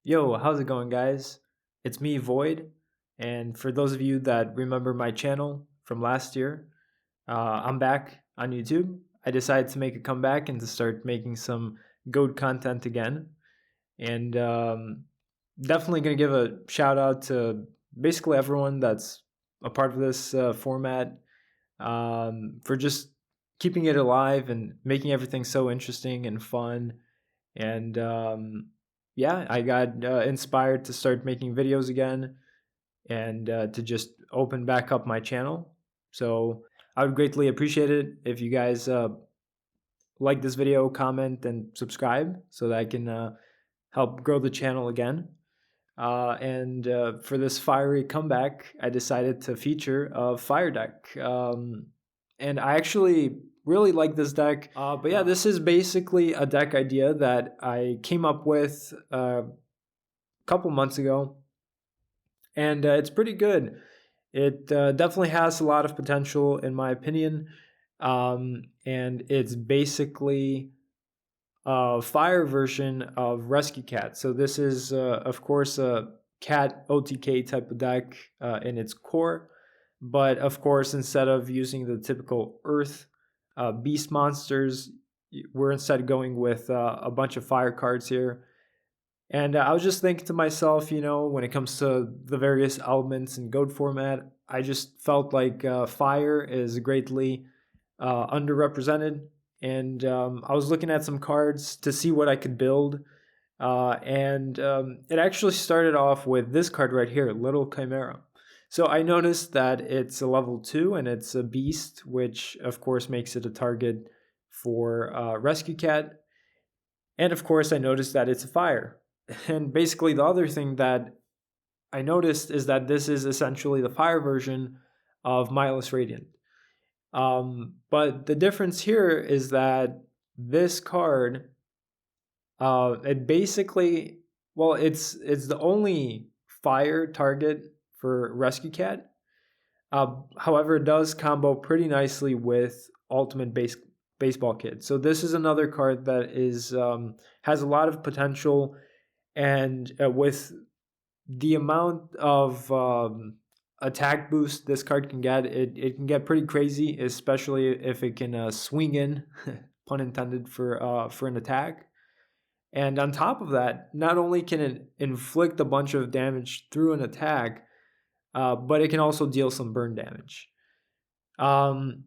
Yo, how's it going, guys? It's me, Void. And for those of you that remember my channel from last year, I'm back on YouTube. I decided to make a comeback and to start making some GOAT content again. And definitely going to give a shout out to basically everyone that's a part of this format for just keeping it alive and making everything so interesting and fun. And yeah, I got inspired to start making videos again and to just open back up my channel. So I would greatly appreciate it if you guys like this video, comment, and subscribe so that I can help grow the channel again. And for this fiery comeback, I decided to feature a fire deck. And I actually really like this deck. But yeah, this is basically a deck idea that I came up with a couple months ago. And it's pretty good. It definitely has a lot of potential, in my opinion. And it's basically a fire version of Rescue Cat. So this is, of course, a cat OTK type of deck in its core. But of course, instead of using the typical Earth beast monsters, we're instead going with a bunch of fire cards here. And I was just thinking to myself, when it comes to the various elements in GOAT format, I just felt like fire is greatly underrepresented. And I was looking at some cards to see what I could build. And it actually started off with this card right here, Little Chimera. So I noticed that it's a level 2 and it's a beast, which of course makes it a target for Rescue Cat. And of course I noticed that it's a fire. And basically the other thing that I noticed is that this is essentially the fire version of Mindless Radiant. But the difference here is that this card, it basically, well, it's the only fire target for Rescue Cat. However, it does combo pretty nicely with Ultimate Baseball Kid. So this is another card that is has a lot of potential, and with the amount of attack boost this card can get, it can get pretty crazy, especially if it can swing in, pun intended, for an attack. And on top of that, not only can it inflict a bunch of damage through an attack, but it can also deal some burn damage. Um,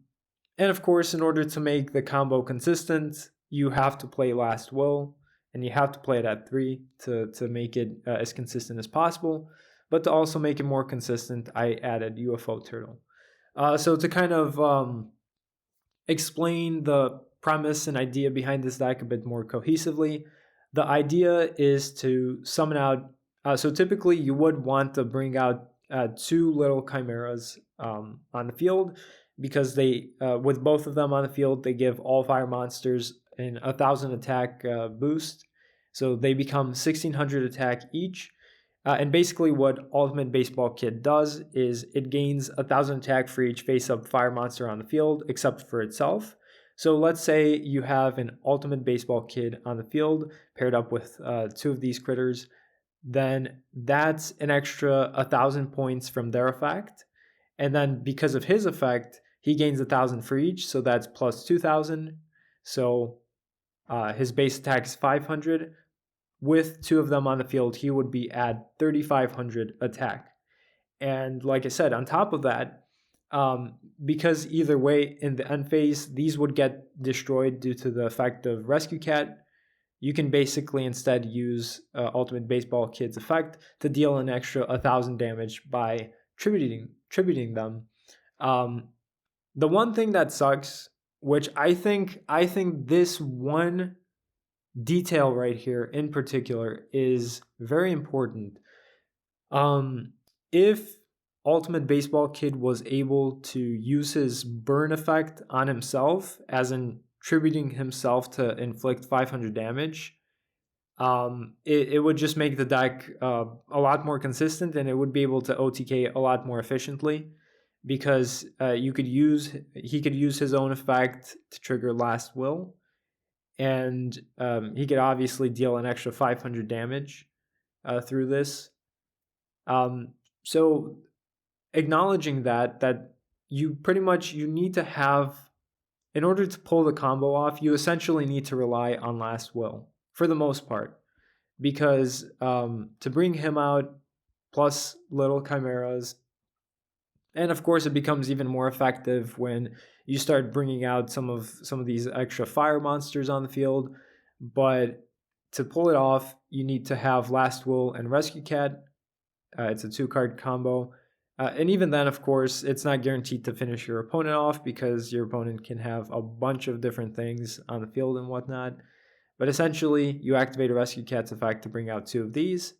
and of course, in order to make the combo consistent, you have to play Last Will, and you have to play it at 3 to make it as consistent as possible. But to also make it more consistent, I added UFO Turtle. So to kind of explain the premise and idea behind this deck a bit more cohesively, the idea is to summon out. So typically, you would want to bring out 2 little chimeras on the field, because they, with both of them on the field, they give all fire monsters an 1,000 attack boost. So they become 1,600 attack each. And basically, what Ultimate Baseball Kid does is it gains 1,000 attack for each face-up fire monster on the field, except for itself. So let's say you have an Ultimate Baseball Kid on the field paired up with 2 of these critters, then that's an extra 1,000 points from their effect. And then because of his effect, he gains 1,000 for each, so that's plus 2,000. So his base attack is 500. With 2 of them on the field, he would be at 3,500 attack. And like I said, on top of that, because either way in the end phase, these would get destroyed due to the effect of Rescue Cat, you can basically instead use Ultimate Baseball Kid's effect to deal an extra 1,000 damage by tributing them. The one thing that sucks, which I think this one detail right here in particular is very important. If Ultimate Baseball Kid was able to use his burn effect on himself, as in tributing himself to inflict 500 damage, it would just make the deck a lot more consistent, and it would be able to OTK a lot more efficiently, because he could use his own effect to trigger Last Will, and he could obviously deal an extra 500 damage through this. Um, so acknowledging that you pretty much you need to have, in order to pull the combo off, you essentially need to rely on Last Will for the most part, because to bring him out plus little chimeras, and of course it becomes even more effective when you start bringing out some of these extra fire monsters on the field. But to pull it off, you need to have Last Will and Rescue Cat. It's a 2-card combo. And even then, of course, it's not guaranteed to finish your opponent off because your opponent can have a bunch of different things on the field and whatnot. But essentially, you activate a Rescue Cat's effect to bring out 2 of these.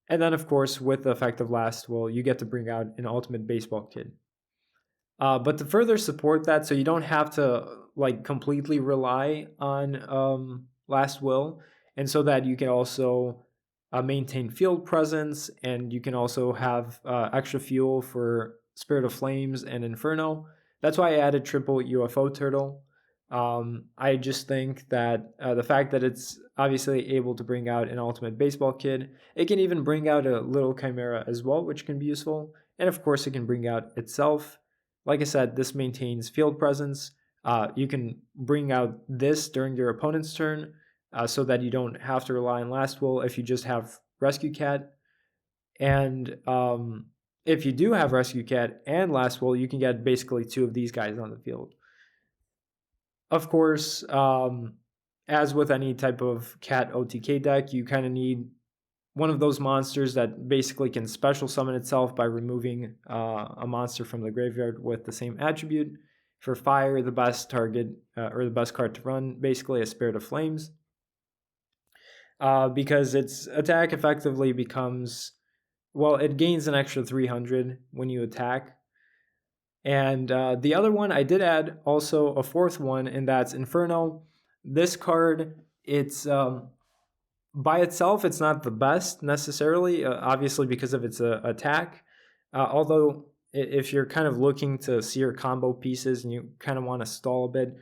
And then, of course, with the effect of Last Will, you get to bring out an Ultimate Baseball Kid. But to further support that, so you don't have to like completely rely on Last Will, and so that you can also maintain field presence, and you can also have extra fuel for Spirit of Flames and Inferno. That's why I added triple UFO Turtle. I just think that the fact that it's obviously able to bring out an Ultimate Baseball Kid, it can even bring out a little Chimera as well, which can be useful. And of course, it can bring out itself. Like I said, this maintains field presence. You can bring out this during your opponent's turn so that you don't have to rely on Last Will if you just have Rescue Cat. And if you do have Rescue Cat and Last Will, you can get basically 2 of these guys on the field. Of course, as with any type of cat OTK deck, you kind of need one of those monsters that basically can special summon itself by removing a monster from the graveyard with the same attribute. For fire, the best target or the best card to run basically is Spirit of Flames, because its attack effectively becomes, well, it gains an extra 300 when you attack. And the other one, I did add also a 4th one, and that's Inferno. This card, it's by itself, it's not the best necessarily, obviously because of its attack. Although, if you're kind of looking to see your combo pieces and you kind of want to stall a bit,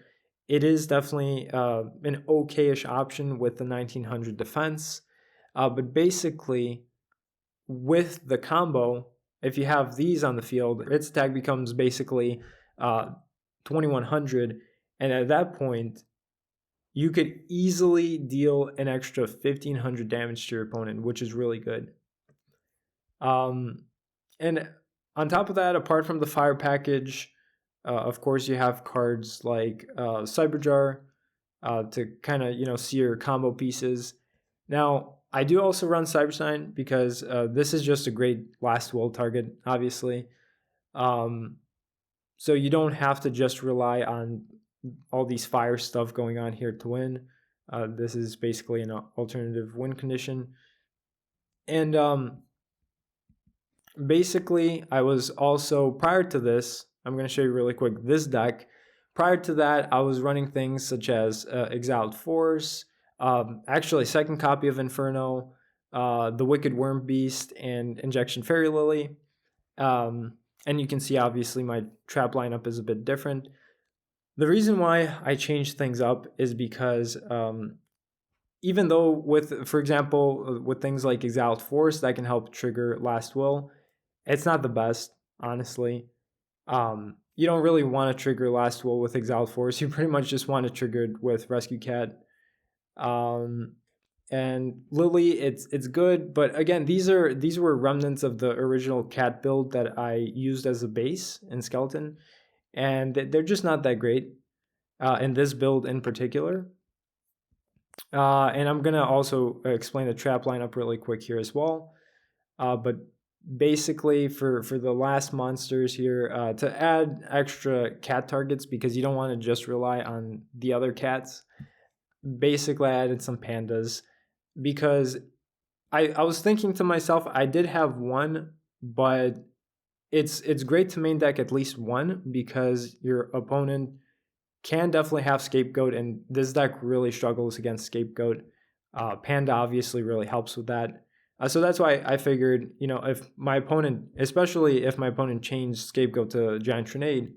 it is definitely an okay-ish option with the 1900 defense. But basically, with the combo, if you have these on the field, its attack becomes basically 2100, and at that point, you could easily deal an extra 1500 damage to your opponent, which is really good. And on top of that, apart from the fire package, of course, you have cards like Cyberjar to kind of see your combo pieces. Now, I do also run Cybersign because this is just a great Last Will target, obviously. So you don't have to just rely on all these fire stuff going on here to win. This is basically an alternative win condition. And basically, I was also, prior to this, I'm going to show you really quick this deck. Prior to that, I was running things such as Exiled Force, actually 2nd copy of Inferno, the Wicked Worm Beast, and Injection Fairy Lily. And you can see, obviously, my trap lineup is a bit different. The reason why I changed things up is because even though with, for example, with things like Exiled Force, that can help trigger Last Will, it's not the best, honestly. You don't really want to trigger Last Will with Exiled Force. You pretty much just want to trigger it with Rescue Cat. And Lily, it's good, but again, these were remnants of the original Cat build that I used as a base in Skeleton, and they're just not that great in this build in particular. And I'm gonna also explain the trap lineup really quick here as well. But basically, for the last monsters here, to add extra cat targets because you don't want to just rely on the other cats. Basically, I added some pandas because I was thinking to myself, I did have one, but it's great to main deck at least one because your opponent can definitely have Scapegoat, and this deck really struggles against Scapegoat. Panda obviously really helps with that. So that's why I figured, if my opponent, especially if my opponent changed Scapegoat to Giant Grenade,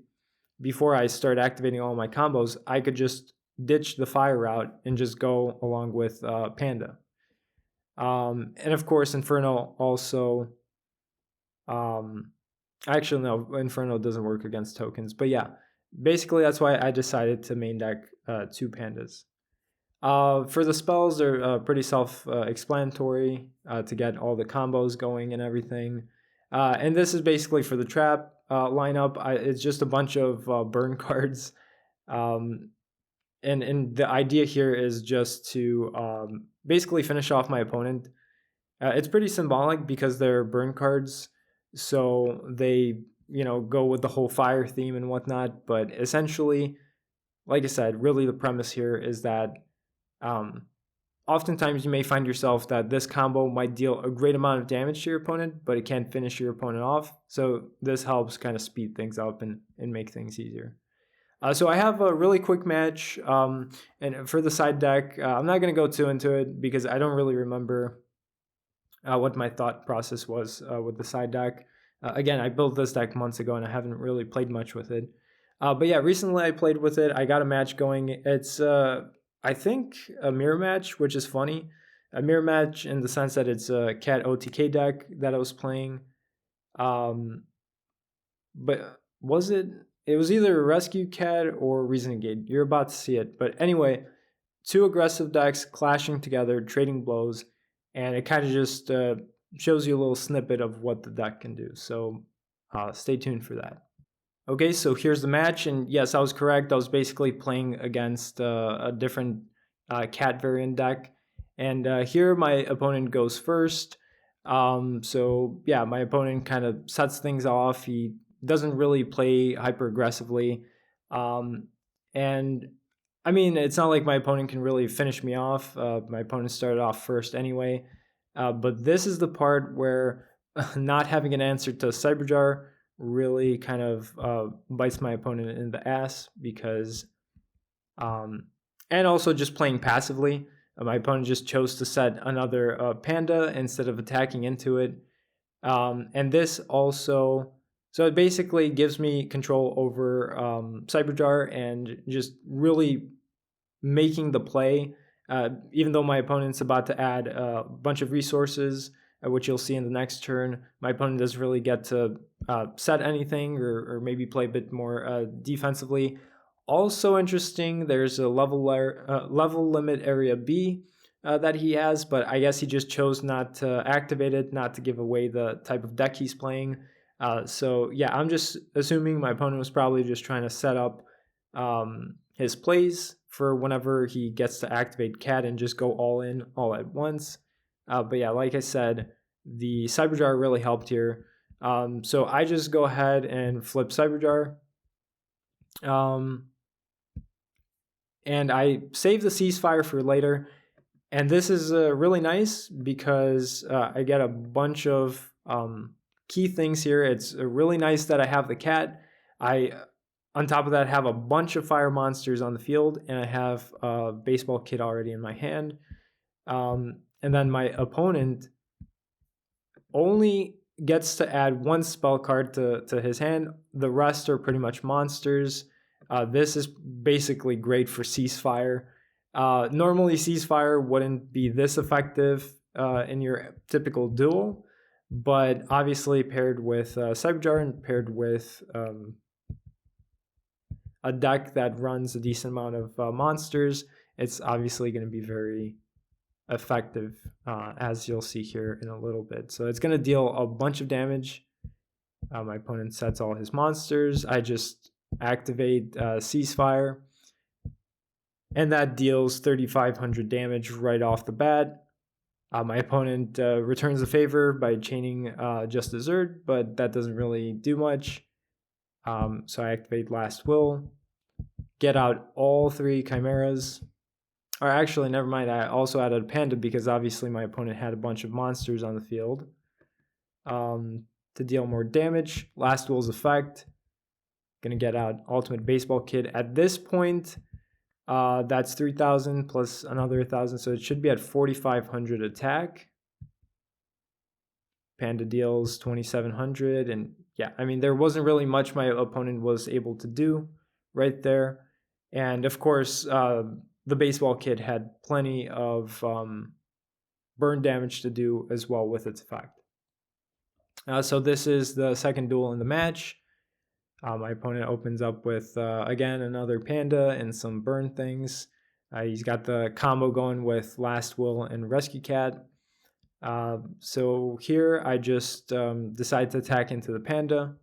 before I start activating all my combos, I could just ditch the fire route and just go along with Panda. And of course, Inferno also. Actually, no, Inferno doesn't work against tokens. But yeah, basically, that's why I decided to main deck 2 pandas. For the spells, they're pretty self-explanatory to get all the combos going and everything. And this is basically for the trap lineup. It's just a bunch of burn cards. Um, and the idea here is just to basically finish off my opponent. It's pretty symbolic because they're burn cards, so they go with the whole fire theme and whatnot. But essentially, like I said, really the premise here is that um, oftentimes you may find yourself that this combo might deal a great amount of damage to your opponent, but it can't finish your opponent off. So this helps kind of speed things up and make things easier. So I have a really quick match, and for the side deck, I'm not going to go too into it because I don't really remember what my thought process was with the side deck. Again, I built this deck months ago and I haven't really played much with it. But yeah, recently I played with it. I got a match going. It's, I think, a mirror match, which is funny. A mirror match in the sense that it's a cat OTK deck that I was playing. But was it? It was either Rescue Cat or Reasoning Gate. You're about to see it. But anyway, 2 aggressive decks clashing together, trading blows, and it kind of just shows you a little snippet of what the deck can do. So stay tuned for that. Okay, so here's the match, and yes, I was correct. I was basically playing against a different cat variant deck, and here my opponent goes first. So yeah, my opponent kind of sets things off. He doesn't really play hyper aggressively, and I mean, it's not like my opponent can really finish me off. My opponent started off first anyway, but this is the part where not having an answer to Cyberjar really kind of bites my opponent in the ass because, and also just playing passively. My opponent just chose to set another panda instead of attacking into it. And this also, so it basically gives me control over Cyberjar and just really making the play. Even though my opponent's about to add a bunch of resources, which you'll see in the next turn, my opponent doesn't really get to set anything or maybe play a bit more defensively. Also interesting, there's a level limit area B that he has, but I guess he just chose not to activate it, not to give away the type of deck he's playing. So yeah, I'm just assuming my opponent was probably just trying to set up his plays for whenever he gets to activate Cat and just go all in all at once. But yeah, like I said, the Cyberjar really helped here. So I just go ahead and flip Cyberjar. And I save the ceasefire for later. And this is really nice because I get a bunch of key things here. It's really nice that I have the cat. On top of that, have a bunch of fire monsters on the field, and I have a baseball kit already in my hand. And then my opponent only gets to add 1 spell card to his hand. The rest are pretty much monsters. This is basically great for ceasefire. Normally, ceasefire wouldn't be this effective in your typical duel, but obviously paired with Cyberjar and paired with a deck that runs a decent amount of monsters, it's obviously going to be very effective, as you'll see here in a little bit. So it's going to deal a bunch of damage. My opponent sets all his monsters. I just activate Ceasefire, and that deals 3,500 damage right off the bat. My opponent returns the favor by chaining Just Desert, but that doesn't really do much. So I activate Last Will, get out all 3 Chimeras. Or actually, never mind, I also added a Panda because obviously my opponent had a bunch of monsters on the field. To deal more damage, Last Will's effect. Gonna get out Ultimate Baseball Kid. At this point, that's 3,000 plus another 1,000, so it should be at 4,500 attack. Panda deals 2,700, and yeah, I mean, there wasn't really much my opponent was able to do right there. And of course, the baseball kid had plenty of burn damage to do as well with its effect. So this is the second duel in the match. My opponent opens up with, again, another panda and some burn things. He's got the combo going with Last Will and Rescue Cat. So here I just decide to attack into the panda.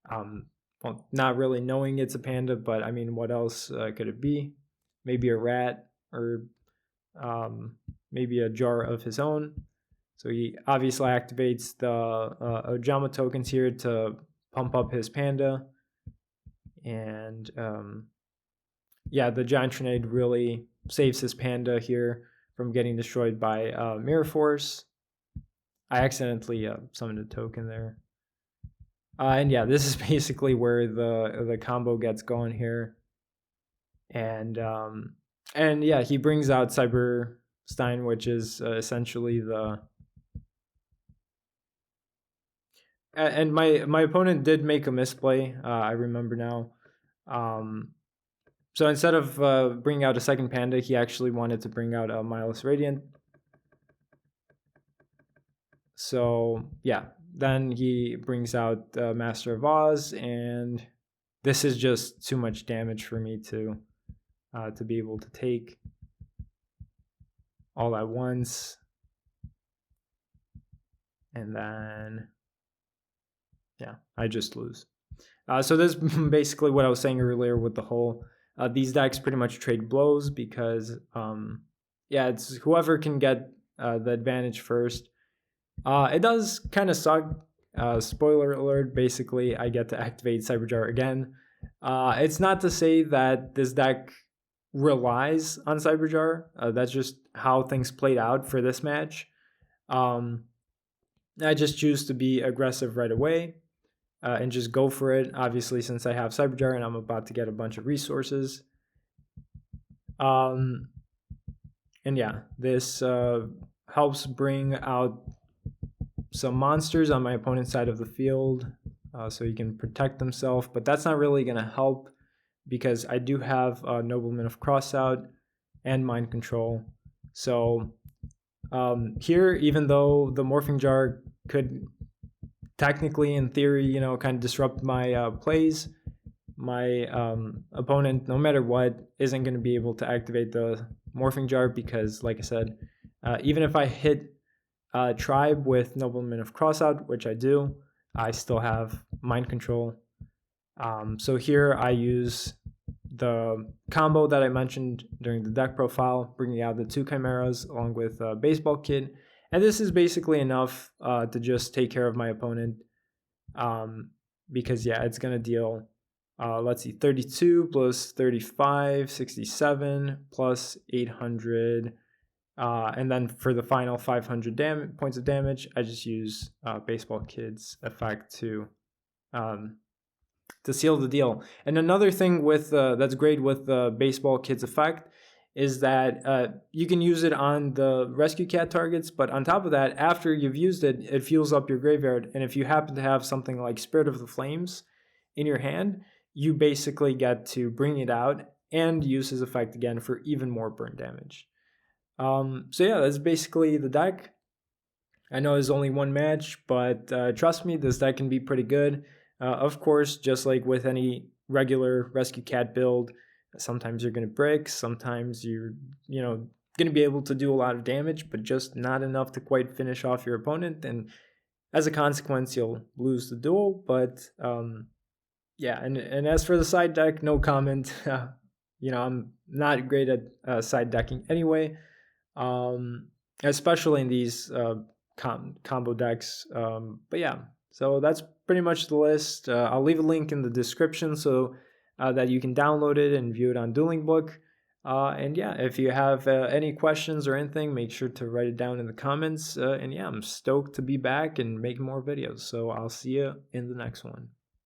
Well, not really knowing it's a panda, but I mean, what else could it be? Maybe a rat, or maybe a jar of his own. So he obviously activates the Ojama tokens here to pump up his panda. And yeah, the Giant Tornado really saves his panda here from getting destroyed by Mirror Force. I accidentally summoned a token there. And yeah, this is basically where the combo gets going here. And yeah, he brings out Cyberstein, which is essentially the... And my opponent did make a misplay, I remember now. So instead of bringing out a second panda, he actually wanted to bring out a Mindless Radiant. So yeah, then he brings out Master of Oz, and this is just too much damage for me to be able to take all at once. And then, yeah, I just lose. So this is basically what I was saying earlier with the whole, these decks pretty much trade blows because, yeah, it's whoever can get the advantage first. It does kind of suck. Spoiler alert, basically, I get to activate Cyberjar again. It's not to say that this deck relies on Cyberjar. That's just how things played out for this match. I just choose to be aggressive right away and just go for it. Obviously, since I have Cyberjar and I'm about to get a bunch of resources. And yeah, this helps bring out some monsters on my opponent's side of the field so he can protect himself. But that's not really going to help because I do have Nobleman of Crossout and Mind Control. So here, even though the Morphing Jar could technically, in theory, you know, kind of disrupt my plays, my opponent, no matter what, isn't going to be able to activate the Morphing Jar because, like I said, even if I hit Tribe with Nobleman of Crossout, which I do, I still have Mind Control. So here I use the combo that I mentioned during the deck profile, bringing out the 2 Chimeras along with Baseball Kid. And this is basically enough to just take care of my opponent because, yeah, it's going to deal, let's see, 32 plus 35, 67 plus 800. And then for the final 500 points of damage, I just use Baseball Kid's effect to seal the deal. And another thing with that's great with the Baseball Kid's effect is that you can use it on the Rescue Cat targets, but on top of that, after you've used it, it fuels up your graveyard. And if you happen to have something like Spirit of the Flames in your hand, you basically get to bring it out and use his effect again for even more burn damage. So yeah, that's basically the deck. I know it's only one match, but trust me, this deck can be pretty good. Of course, just like with any regular Rescue Cat build, sometimes you're going to break, sometimes you're, going to be able to do a lot of damage, but just not enough to quite finish off your opponent. And as a consequence, you'll lose the duel. But yeah, and as for the side deck, no comment. I'm not great at side decking anyway. Especially in these combo decks. But yeah, so that's pretty much the list. I'll leave a link in the description so that you can download it and view it on Duelingbook. And yeah, if you have any questions or anything, make sure to write it down in the comments. And yeah, I'm stoked to be back and make more videos. So I'll see you in the next one.